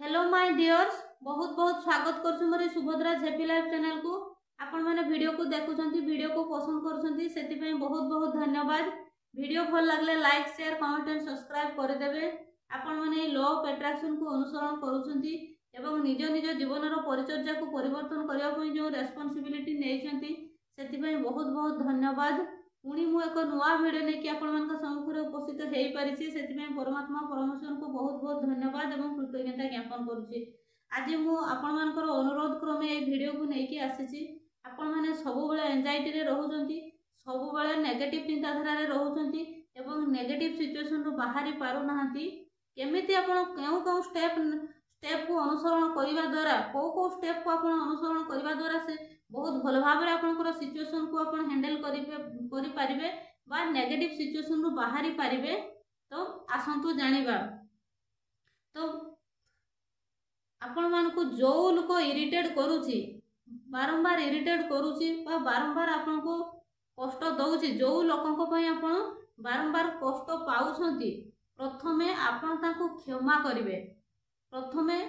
Hello my dears, बहुत बहुत स्वागत करछु मोर सुभद्रा झेपी लाइव चैनल को। आपण माने वीडियो को देखुछंती, वीडियो को पसंद करछंती, सेति पई बहुत बहुत धन्यवाद। वीडियो भल लागले like share comment and subscribe कर देबे। आपण माने लॉ ऑफ अट्रैक्शन को अनुसरण करूछंती एवं निज निज जीवन रो परिचर्या को परिवर्तन करिया पई जो रेस्पोंसिबिलिटी नेइछंती, सेति पई बहुत बहुत धन्यवाद। पुणी मु एक नुआ वीडियो ने कि आपण मान सम्मुख उपस्थित हो पारिछि, सेति पई परमात्मा परमेश्वर को बहुत बहुत धन्यवाद एवं कृतज्ञता ज्ञापन करूछि। आज मु आपण मानकर अनुरोध क्रमे ए वीडियो को नेकी आसीछि। आपण माने सब बेले एंजाइटी रे रहउछंती, सब बेले नेगेटिव चिंताधारा रे रहउछंती एवं नेगेटिव सिचुएशन रो बाहरी पारु नाहंती। केमिति आपण केउ स्टेप को अनुसरण करिवा द्वारा को स्टेप को आपण अनुसरण करिवा द्वारा से बहुत भल भाव में आपनकर सिचुएशन को आपण हैंडल करि पारिबे बा नेगेटिव सिचुएशन रो बाहरी पारिबे। तो आसंतु जानिबा। तो आपण मान को जो लोक इरिटेट करूची, बारंबार इरिटेट करूची बा बारंबार आपण को कष्ट दउची, जो लोकन को पय आपण बारंबार कष्ट पाउछंती, प्रथमे आपण ताको क्षमा करिवे। प्रथमे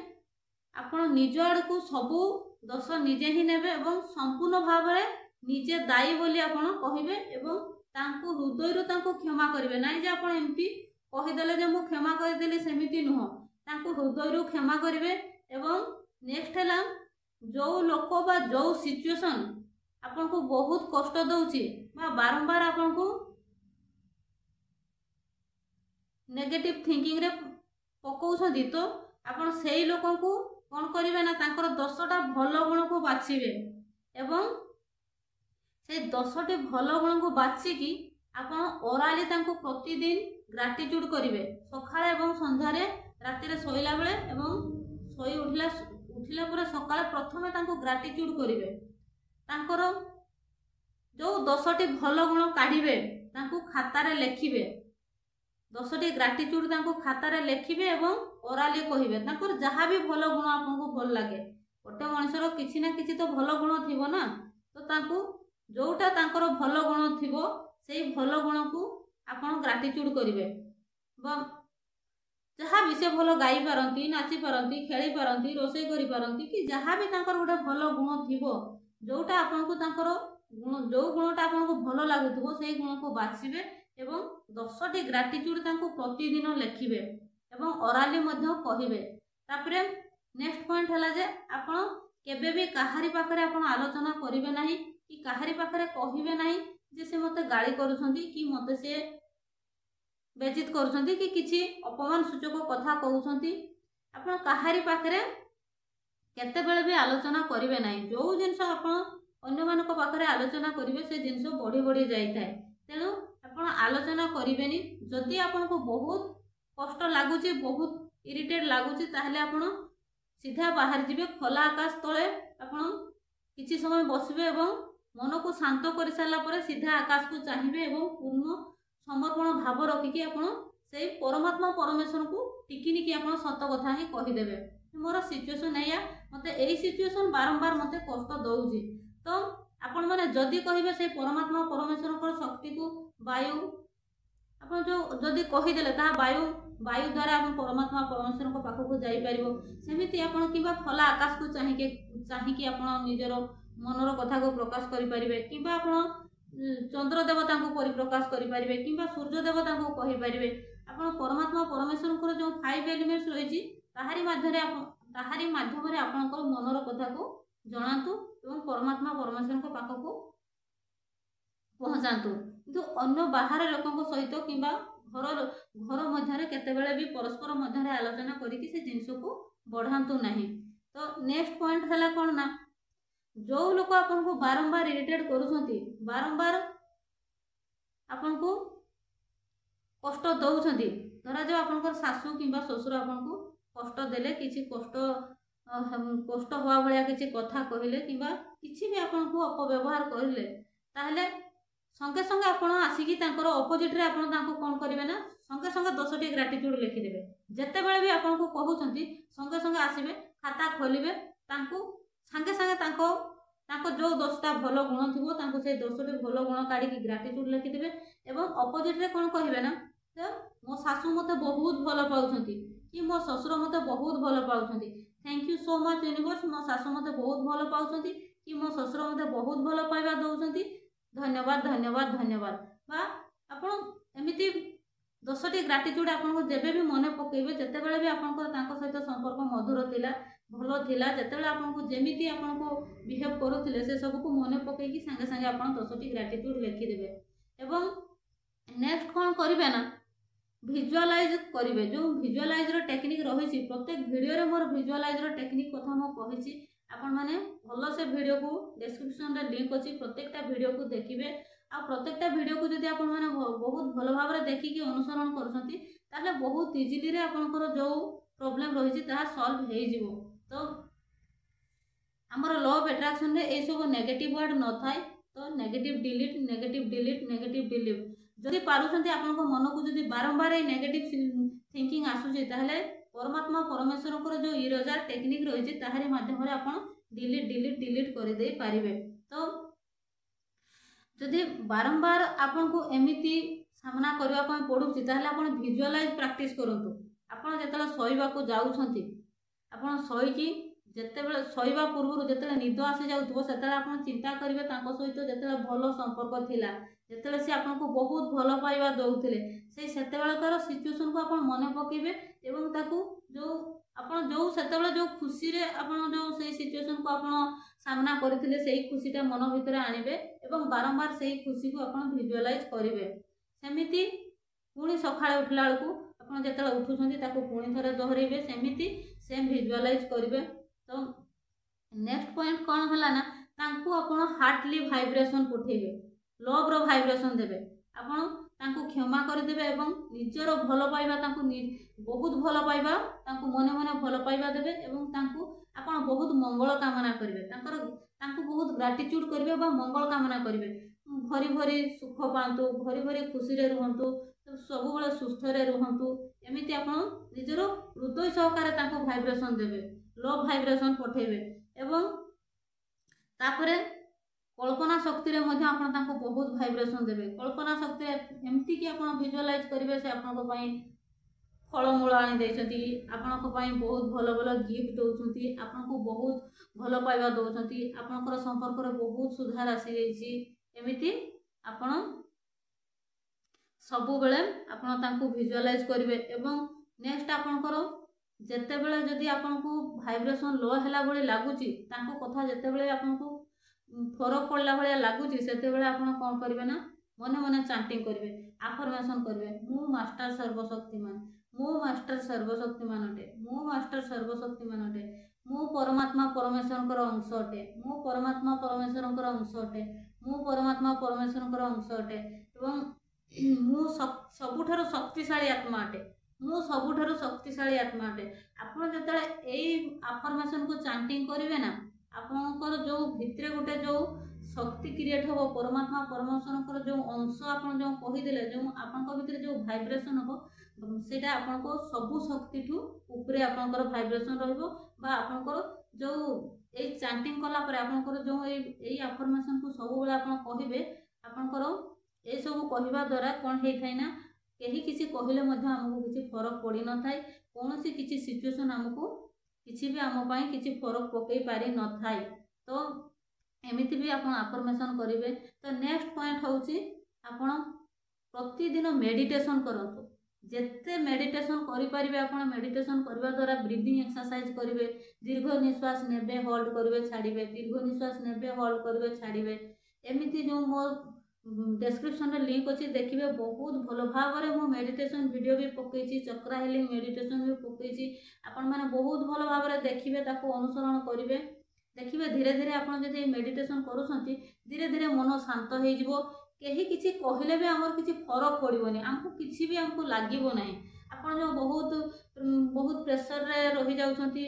आपण निज आड़ को सबू दोष निजे ही नेबे एवं संपूर्ण भाव में निजे दायी बोली आपण कहिबे एवं तांको हृदय तांको क्षमा करिवे। नाही जे आपण एमती कहिदेले जे मु क्षमा करिदेली, सेमिति नुह। तांको हृदय क्षमा करिवे एवं नेक्स्ट हला जो लोक बा जो सिचुएशन आपण को बहुत कष्ट दउची बा बारंबार आपण को नेगेटिव थिंकिंग रे पकाउछंती, तो आपण सेही लोकन को कौन करिवे ना तांकर 10टा भल गुण को बाछिबे एवं से 10टी भल गुण को बाछिकी आपण ओराली तांको प्रतिदिन ग्रेटिट्यूड करिवे। सकाळे एवं संध्यारे, राति रे सोइला बेले एवं सोई उठिला पर सकाळे प्रथमे तांको ग्रेटिट्यूड करिवे। तांकर जो 10टी भल गुण काढिबे तांको खाता रे लेखिबे। 10टी ग्रेटिट्यूड तांको खाता रे लेखिबे एवं ओराली कहिबे। तांकर जहा भी भल गुण आपनको भल लागे, गोटे मनुष्यर किछि ना किछि तो भल गुण थिबो ना, तो तांको जोटा तांकर भल गुण थिबो सेही भल गुण को आपण ग्रेटिट्यूड करिवे। जहा भी से भल गाई पारंती, नाची पारंती, खेली पारंती, रोसई करि पारंती कि जहा भी तांकर गोटे भल गुण थिबो, जोटा आपनको तांकर गुण जो गुणटा आपनको भल लागुथिबो सेही गुण को बाछिबे एवं 10टी ग्रेटिट्यूड तांको प्रतिदिन लेखिबे एवं ओराली मध्य कहिबे। तापरे नेक्स्ट पॉइंट हला जे आपण केबे भी काहारी पाखरे आपण आलोचना करिवे नाही कि काहारी पाखरे कहिबे नाही जे से मते गाली करूछंती कि मते से बेजित करूछंती कि किछि अपमान सूचक कथा कहउछंती। आपण काहारी पाखरे केते बेले भी आलोचना करिवे नाही। जो जिंस आपण अन्य मानक पाखरे आलोचना करिवे से जिंस बढ़ी बढ़ी जाई थाए। तेनु आपण आलोचना करिवेनी। जदि आपण को बहुत कष्ट लगुच, बहुत इरिटेट लगुच, ताहले आपण सीधा बाहर जीवे, खोला आकाश तले आपण किछि समय बसबे एवं मन को शांत कर सारा पर सीधा आकाश को चाहिए एवं पूर्ण समर्पण भाव रखिकी आपण से परमात्मा परमेश्वर को टिकिनिकी आपण सत कथा ही कहीदेवे। मोर सिचुएसन है, मते एई सिचुएसन बारंबार मते कष्ट दउजी, तो आपण माने जदि कहिबे से परमात्मा परमेश्वर को शक्ति को वायु आपण जो जदि कहीदेले ता वायु द्वारा आपण परमात्मा परमेश्वर को पाखक जाई परिबो। सेमिति आपण किबा खोला आकाश को चाहिकी आपण निजर मनर कथा को प्रकाश करि परिबे, किबा आपण चंद्र देवता को परिप्रकाश करि परिबे, किबा सूर्य देवता को कहि परिबे। आपण परमात्मा परमेश्वर को जो 5 एलिमेंट्स रहिछि ताहारी माध्यम रे आपनकर मनर कथा को जणातु एवं परमात्मा परमेश्वर को पाखक पहुंचातु। किंतु अन्य बाहर लोकों सहित किंबा घर मध्य केतेबेले भी परस्पर मध्य आलोचना करिकि से जिनस को बढ़ातु नहीं। तो नेक्स्ट पॉइंट है कौन ना, जो लोक आपन को बारंबार इरिटेट करूछंती, बारंबार आपन को कष्ट दउछंती, धरा जो आपन को सासू किंबा ससुर आपन को कष्ट देले, किछि कष्ट हुआ भलिया किछि कथा कहिले किंबा किछि भी आपन को अपव्यवहार करिले, ताहले संगे संगे आपण आसिकी तांकर ऑपोजिट रे आपण तांको कोन करिवे ना, संगे संगे 10टी ग्रेटिट्यूड लिखि देबे। जते बेले भी आपण को कहउछंती संगे संगे आसीबे, खाता खोलिबे, तांको संगे संगे तांको जो 10टा भल गुण थिबो तांको से 10टी भल गुण काढी कि ग्रेटिट्यूड लिखि देबे एवं ऑपोजिट रे कोन कहिबे ना, तो मो सासू मते बहुत भल पाउछंती कि मो ससुर मते बहुत भल पाउछंती। Thank you so much universe. मो सासु मते बहुत भल पाउछंती कि मो ससुर मते बहुत भल पाइबा दउछंती। धन्यवाद धन्यवाद धन्यवाद। बा आपण एमिति 10टी ग्राटिट्यूड आपको जेबे भी मन पकेबे जेतेबेले भी आपनको तांको सहित संपर्क मधुर थिला भल थिला जेतेबेले आपनको जेमिति आपनको बिहेव करूथिले से सब को मन पकेकी संगे संगे आपण 10टी ग्राटिट्यूड लिखि देबे। एवं नेक्स्ट कोन करिवे ना विजुअलाइज करिवे। जो विजुअलाइज रो टेक्निक रहिछि प्रत्येक वीडियो रे मोर विजुअलाइज रो टेक्निक कथा मो कहिछि। आपण माने भलो से वीडियो को डिस्क्रिप्शन रे लिंक अछि प्रत्येकटा वीडियो को देखिबे। आ प्रत्येकटा वीडियो को जदि आपण माने बहुत भलो भाबरे देखिकी अनुसरण करछंती ताले बहुत इजीली रे आपनकर जो प्रॉब्लम रहिछि ता सॉल्व हेइ जिवो। तो हमर लॉ ऑफ अट्रैक्शन रे ए सब नेगेटिव वर्ड न थाय तो negative delete negative delete negative delete जदि पारुछंती आपनक मन को जदि बारंबार ए नेगेटिव थिंकिंग आसुछि ताले परमात्मा परमेश्वर को जो इरेजर टेक्निक रहिछि ताहारी माध्यम रे आपण डिलीट डिलीट डिलीट कर दे पारिबे। तो जदि बारंबार आपन को एमिति सामना करबा पय पडुछि ताहले आपन विजुअलाइज प्रैक्टिस करंतु। आपन जेतला सोइबा को जाउछंती आपन सोइकी जेतेबेले सोइबा पूर्व जेतेले निद आसी जाउथबो सेतेले आपन चिंता करिवे तांको सहित जेतेले भलो संपर्क थिला जेतेले से आपन को बहुत भलो पाइबा दउथिले से सेतेबेले कर सिचुएशन को आपन मने पकेबे एवं ताकू जो आपन जो सेतेबेले जो खुशी रे आपन जो से सिचुएशन को आपन सामना करथिले सेही खुशीटा मन भितर आनिबे एवं बारंबार सेही खुशी को आपन विजुअलाइज करिवे। सेमिति पुणी सखाळे उठला बेलकू आपन जेतेले उठुछंती ताकू पुणी थरे दोहरेबे सेमिति सेम विजुअलाइज करिवे। तो नेक्स्ट पॉइंट कौन हला ना तांकू आपण हार्टली वाइब्रेशन पठेबे लव रो वाइब्रेशन देबे आपण तांकू क्षमा कर देबे एवं निजरो भलो पाइबा तांकू बहुत भलो पाइबा तांकू मने मने भलो पाइबा देबे एवं तांकू आपण बहुत मंगल कामना करिवे तांकू बहुत ग्रेटिट्यूड करिवे बा मंगल कामना करिवे भरी भरी सुख पांतु भरी भरी खुशी रे रहंतु सब बेले सुस्थ रे रहंतु एमिति आपण निजरो हृदय सहकारे तांकू वाइब्रेशन देबे लव वाइब्रेशन पठेबे एवं तापरे कल्पना शक्ति रे मध्ये आपण तांको बहुत वाइब्रेशन देबे। कल्पना शक्ति एमती कि आपण विजुअलाइज करिवे से आपण को पई फलमूल आनी देछंती आपण को पई बहुत भलो भलो गिफ्ट दउछंती आपण को बहुत भलो पाइबा दउछंती आपनकर संपर्क रे बहुत सुधार आसी जाईची एमिति आपण सब बेले आपण तांको विजुअलाइज करिवे। एवं नेक्स्ट आपनकर जेतेबेले जदि आपनको वाइब्रेशन लो हैला बळे लागुची तांको कथा जेतेबेले आपनको फरक पड़ला भाया लगुच से आपड़ कौन करेंगे ना मने मने चांटिंग करेंगे आफर्मेशन करेंगे मु मास्टर सर्वशक्तिमान मु मास्टर सर्वशक्तिमान अटे मु मास्टर सर्वशक्तिमान अटे मु परमात्मा परमेश्वर अंश अटे मु परमात्मा परमेश्वर अंश अटे मु परमात्मा परमेश्वर अंश अटे एवं मु सबुठारु शक्तिशाली आत्मा अटे मु सबुठारु शक्तिशाली आत्मा अटे। आपण जेतले एई आफर्मेशन को चांटिंग करेंगे ना आपनकर जो भितरे गोटे जो शक्ति क्रिएट हो परमात्मा परमेश्वर जो अंश आपन जो कहीदेले जो आपनक भितरे जो वाइब्रेशन हो सेटा आपनको सबु शक्ति ठू ऊपरे आपनकर वाइब्रेशन रहइबो बा आपनकर जो ए चांटिंग कला पर आपनकर जो ए अफर्मेशन को सब बेला आपन कहिबे आपनकर ए सब कहिबा द्वारा कोन हेइ थाइ ना केही किछि कहिले मध्ये हमको किछि फरक पड़ी न थाइ कोनोसी किछि सिचुएशन हमको किछि भी आम पाई किछि फरक पकई पारि न थाइ। तो एमिति भी आपण अफर्मेशन करिवे। तो नेक्स्ट पॉइंट होउची आपण प्रतिदिन मेडिटेशन करंतु जेते मेडिटेशन करि परिबे आपण मेडिटेशन करबा द्वारा ब्रीदिंग एक्सरसाइज करिवे दीर्घ निश्वास नेबे होल्ड करिवे छाड़िबे दीर्घ निश्वास नेबे होल्ड करिवे छाड़िबे एमिति जो मो डिस्क्रिप्शन रे लिंक अछि देखिबे बहुत भलो भाव रे मो मेडिटेशन वीडियो भी पकेछि चक्रा हीलिंग मेडिटेशन भी पकेछि आपण माने बहुत भलो भाव रे देखिबे ताको अनुसरण करिवे देखिबे धीरे धीरे आपण जदि मेडिटेशन करूछंती धीरे धीरे मन शांत हे जिवो केही किछि कहिले भी हमर किछि फरक पड़िबोनी हमको किछि भी हमको लागिबो नाही आपण जो बहुत प्रेशर रे रहि जाउछंती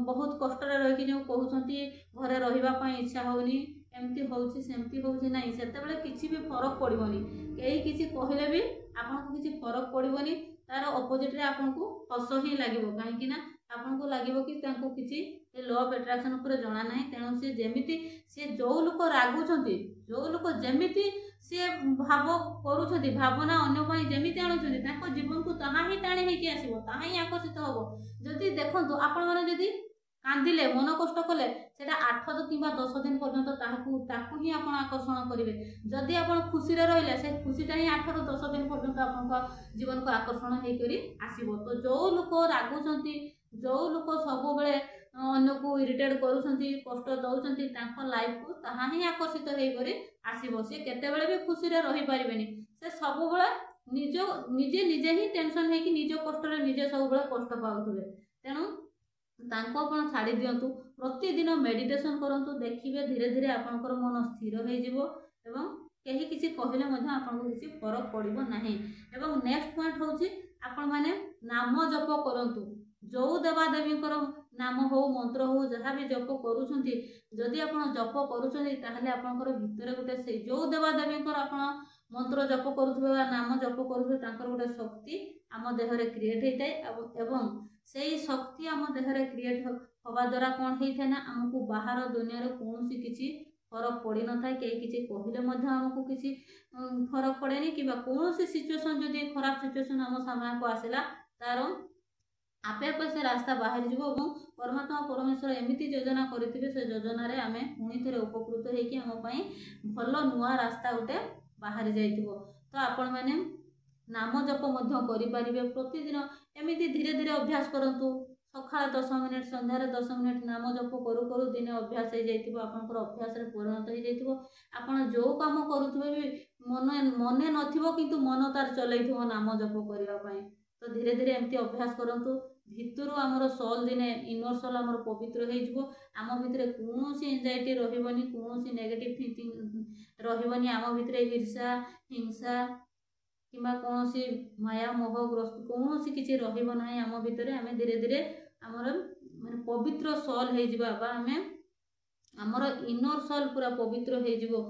बहुत कष्ट रे रहि कि जो कहउछंती घरे रहिबा पई इच्छा होउनी एमती होउछि सेमती होउछि नाही सेते बेले किछि भी फरक पड़िबोनी केही किछि कहिले भी आपन को किछि फरक पड़िबोनी तार ऑपोजिट रे आपन को हस ही लागिबो काहे कि ना आपन को लागिबो कि तांको किछि ए लॉ ऑफ अट्रैक्शन ऊपर जणा नाही तेणु से जेमिति से जो लोक रागुछंती जो लोक जेमिति सी भाव करूछथि भावना अन्य पई जेमिति आणुछथि ताको जीवन को ताहा ही टाणी हेकि आसीबो ताहा ही आकर्षित होबो। जदि देखंतु आपण माने जदि कांदिले मन कष्ट कले सेटा 8 किंबा 10 दिन पर्यंत ताकू ही आपण आकर्षण करिवे। जदि आपण खुशी रे रहिले से खुशीटा ही 8 ରୁ 10 दिन पर्यंत आपण जीवन को आकर्षण हेइ करी आसीबो। तो जो लोक रागुचंती जो लोक सब बेले अन्य को इरिटेट करूछंती कष्ट दउछंती तांको लाइफ को ताहा ही आकर्षित हेइ करी आसीबो। से केते बेले भी खुशी रे रहि परिबेनी से सब बेले निजे निजे ही टेंशन हेइ कि निजे कष्ट रे निजे सब बेले कष्ट पाउथुबे। तेनु तांको आपण छाड़ी दियंतु प्रतिदिन मेडिटेशन करंतु देखिबे धीरे धीरे आपनकर मन स्थिर हो जिवो एवं केही किछि कहिले मध्ये आपनको किछि फरक पड़िबो नाही। एवं नेक्स्ट पॉइंट होछि आपण माने नाम जप करंतु जो देवा देवींकर नाम हो मंत्र हो जहाँ भी जप करूछंती जदि आपण जप करूछंती ताहले आपनकर भितरे गोटे से जो देवा देवींकर आपण मंत्र जप करूथबे नाम जप करूथबे तांकर गोटे शक्ति आम देहरे क्रिएट होइताय एवं सेही शक्ति आम देहरे क्रिएट हवा द्वारा कौन होता ना आमको बाहर दुनिया कौन किसी फरक पड़ न था कहीं किसी कहले आमको किसी फरक पड़ेनि कि कौन सिचुएसन जदि खराब सिचुएसन आम सामना को आसला तार आपे आपे से रास्ता बाहर जीव और परमात्मा परमेश्वर एमती योजना करथिबे से योजना रे आमे पुणी थे उपकृत होइकि आम पई भल नुआ रास्ता गोटे बाहर जाइथिबो। तो आपण माने नाम जप मध्य करि परिबे प्रतिदिन एमती धीरे धीरे अभ्यास करंतु सकाळ 10 मिनिट संध्यारे 10 मिनिट नाम जप करू करू दिन अभ्यास हो जाइथिबो आपनकर अभ्यास रे परिणत हो जाइथिबो। आपण जो काम करूथबे भी मने नथिबो किंतु मन तार चलैथिबो नाम जप करिवा पई। तो धीरे धीरे एमती अभ्यास करंतु भितरु आमर सोल दिने इनर सोल आमर पवित्र हो जिवो आम भितरे कोनोसी एंजाइटी रहिबोनी कोनोसी नेगेटिव थिंकिंग रहिबोनी आम भितरे ईर्ष्या हिंसा किंबा कौन सी माया मोह ग्रस्त कौन सी किसी रहिबो नाही आम भितरे आमे धीरे धीरे आमर माने पवित्र सोल हो जिबा बा आमे आमर इनर सोल पूरा पवित्र हो जिवो।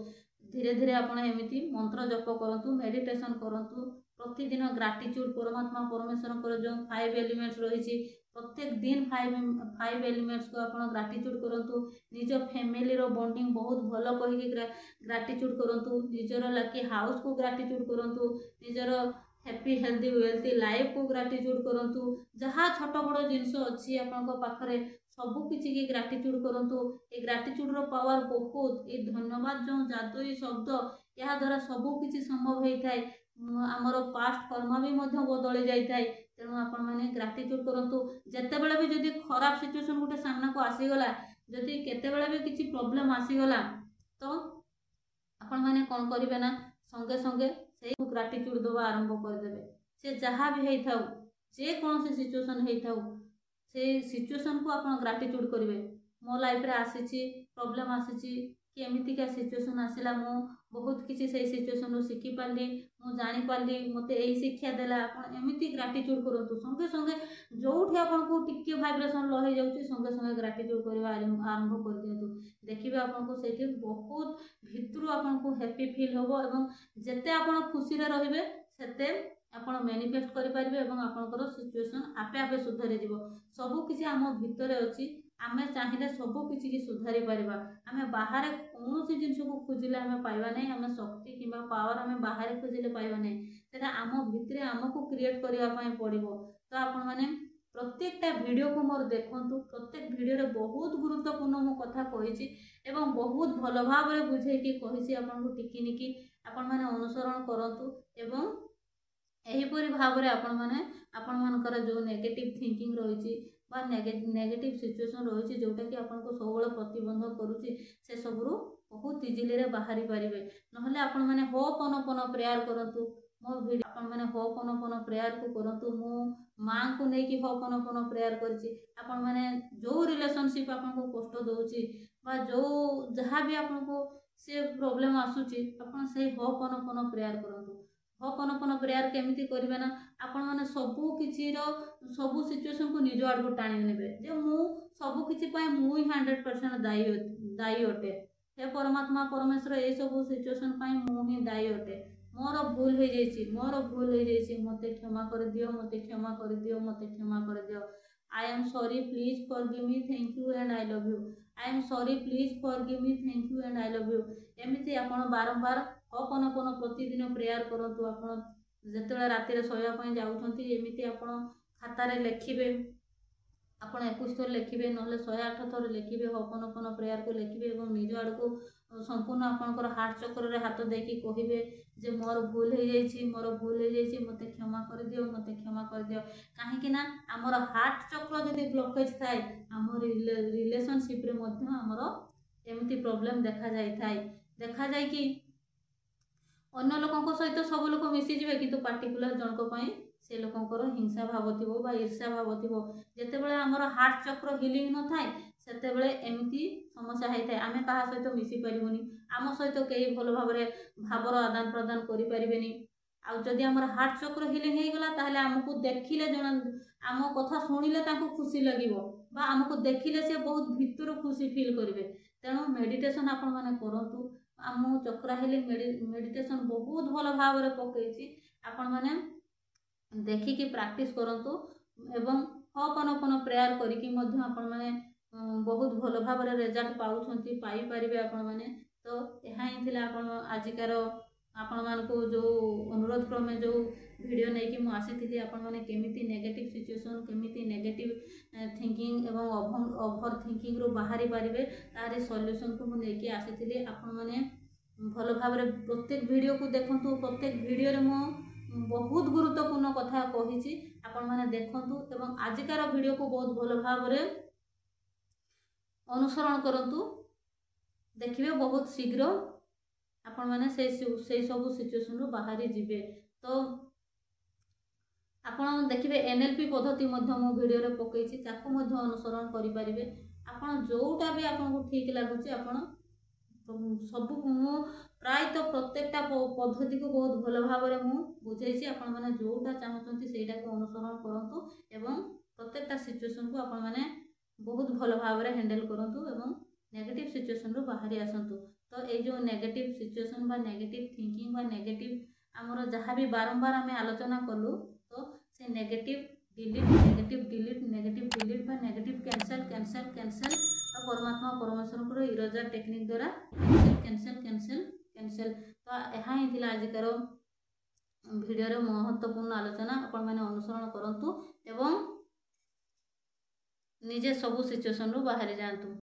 धीरे धीरे आपण एमिति मंत्र जप करंतु मेडिटेशन करंतु प्रतिदिन ग्राटिट्यूड परमात्मा परमेश्वर जो 5 एलिमेंट्स रही प्रत्येक दिन 5 एलिमेंट्स को आपण ग्राटिट्यूड करंतु निज फैमिली रो बॉन्डिंग बहुत भलो कहि ग्राटिट्यूड करंतु निजर लाकी हाउस को ग्राटिट्यूड करंतु निजर हैप्पी हेल्दी वेल्थी लाइफ को ग्राटिट्यूड करंतु जहाँ छोट बड़ जिनस अच्छी आपण पाखरे सबु किछि के ग्राटिट्यूड करंतु ए ग्राटिट्यूड रो पावर बहुत ए धन्यवाद जो जादुई शब्द या द्वारा सबु किछि संभव होई थाए आमर पास्ट कर्म भी बदली जाई थाए। तेणु आपण माने ग्राटिट्यूड करंतु जते बेले भी जदि खराब सिचुएशन गोटे सामना को आसीगला जदि केते बेले भी किछि प्रॉब्लम आसीगला तो आपण माने कोन करिवे ना संगे संगे से ग्राटिट्यूड दवा आरंभ कर देबे। से जहाँ भी हेई थाउ जे कौन से सिचुएशन हेई थाउ से सिचुएशन को आपण ग्राटिट्यूड करिवे मो लाइफ रे आसीची प्रॉब्लम आसीची कि एमिति का सिचुएशन आसिला मो बहुत किसी से सिचुएशन शिखी पाली मु जानी पाली मते एही शिक्षा देला आपण एमिति ग्राटिट्यूड करंतु संगे संगे जोठी आपण को टिके वाइब्रेशन लो हो जाउची संगे संगे ग्राटिट्यूड करबा आरंभ कर दियंतु देखिबे आपण को सेठी बहुत भितरु आपण को हैप्पी फील होबो एवं जते आपण खुशी रे रहिबे सेते आपण मैनिफेस्ट करि परिबे एवं आपनकर सिचुएशन आपे आपे सुधरी जिवो। सब किछि आम भितरे अछि आमे चाहिए सब किछि की सुधारी परिबा आमे बाहर कौन सी जिनस को खोजिले आमे पाइबा नै आमे शक्ति किंबा पावर आमे बाहर खोजिले पाइबा नै सेटा आम भितरे आमको क्रिएट करिया पई पड़िबो। तो आपण माने प्रत्येकटा वीडियो को मोर देखंतु प्रत्येक वीडियो रे बहुत गुरुत्वपूर्ण मो कथा कहिछि एवं बहुत भलो भाव रे बुझे कि कहिछि आपण को टिकी निकी आपण माने अनुसरण करंतु एवं एही परि भाव रे आपण मानकर जो नेगेटिव थिंकिंग रहिछि बा नेगेटिव सिचुएशन रही जोटा कि आपन को सब प्रतिबंध करुच्ची से सबरू बहुत इजिली रे बाहरी पारिबे। नहले आपण माने होपनपन प्रेयर करंतु मो वीडियो आपण माने होपनपन प्रेयर को करंतु मो मां को नै कि होपनपन प्रेयर करछि आपण माने जो रिलेशनशिप आपन को कष्ट दोछि बा जो जहाँ भी आपन को से प्रॉब्लम आसुछि आपण से होपनपन प्रेयर करंतु। होपनपन प्रेयर केमिति करिवे ना आपण माने सबु किछि रो सबु सिचुएशन को निज आड़ को टाणी नेबे जे मु सबु किछि पय मु 100% दायी अटे हे परमात्मा परमेश्वर ए सबु सिचुएशन पय मु ही दायी अटे मोर भूल हो जाइछि मते क्षमा कर दियो मते क्षमा कर दियो मते क्षमा कर दियो। I am sorry please forgive me thank you and I love you I am sorry please forgive me thank you and I love you एमिति आपण बारंबार होपनपन प्रतिदिन प्रेयर करंतु आपण जेतेबेले राति शोया जाऊँगी एमती आप खातार लिखे आप 21 थर लिखे ना 108 थर लिखे होपनपन प्रेयर को लिखे और निज आड़ को संपूर्ण आपंकर हार्ट चक्र हाथ देकी कहे जे मोर भूल हो जाइए मोर भूल हो जाइए मत क्षमा कर दियो मत क्षमा कर दियो कहीं आमर हार्ट चक्र जदि ब्लकेज थाए आम रिलेशनशिप रे मध्य आमर एमती प्रॉब्लम देखा जाए कि अन्य लोकों सहित सब लोक मिसीजे कि पार्टिकुलर जनक से लोकंर हिंसा भाव थी ईर्ष्या भाव थी जितेबाला आमर हार्ट चक्र हिलिंग न थाए सेतेबेले एमती समस्या होता है आम क्या सहित मिसी पारूनी आम सहित कई भल भाव भावर आदान प्रदान करें आदि आम हार्ट चक्र हिलिंग होगला ताहले आमको देखिले जन आम कथा शुणिले खुशी लगे आमको देखिले से बहुत भितर खुशी फील करेंगे तेणु मेडिटेशन आपण मैंने करूँ आम चक्रा हिलिंग मेडिटेशन बहुत भल भाव पकई आपण मैंने देखिकी प्रैक्टिस करंतु एवं होपनपन प्रेयर करिकी आपण मैंने बहुत भल भाव रिजल्ट पाइपर आपण मैंने तो यहाँ ही आपण आजिकार आपण मानक जो अनुरोध क्रमे जो वीडियो नहीं कि मुझे आपण मैंने केमिति नेगेटिव सिचुएशन केमिति नेगेटिव थिंकिंग एवं ओभर थिंकिंग रो बाहरी पारे तार सॉल्यूशन को मुझे आसी आपण मैंने भल भाव प्रत्येक वीडियो को देखंतु प्रत्येक वीडियो रे मो बहुत गुरुत्वपूर्ण कथा कही आपण मैंने देखंतु एवं आजिकार वीडियो को बहुत भल भाव अनुसरण करंतु देखिए बहुत शीघ्र आपण मैंने से सब सिचुएशन रू बाहरी जीवे तो आपण देखिए एनएलपी पद्धति मो वीडियो रे पकई ताकू अनुसरण करें आपण जोटा भी आपको ठीक लगुच आपण सब प्रायतः प्रत्येकटा पद्धति को बहुत भल भाव बुझे आपण मैंने जोटा चाहते से अनुसरण करूँ एवं प्रत्येकटा सिचुएशन को आपण मैंने बहुत भल भाव हैंडल करूँ एवं नेगेटिव सिचुएशन रू बाहरी आसतु तो ये जो नेगेटिव सिचुएशन बा नेगेटिव थिंकिंग बा नेगेटिव आमर जहाँ भी बारंबार आम आलोचना कलु तो से नेगेटिव डिलीट बा नेगेटिव कैंसल और परमात्मा परमेश्वर को इरोजा टेक्निक द्वारा कैंसल तो यहाँ ही आजिकार वीडियो महत्वपूर्ण आलोचना आपण मैंने अनुसरण करंतु एवं निजे सबू सिचुएशन रू बाहरी जातु।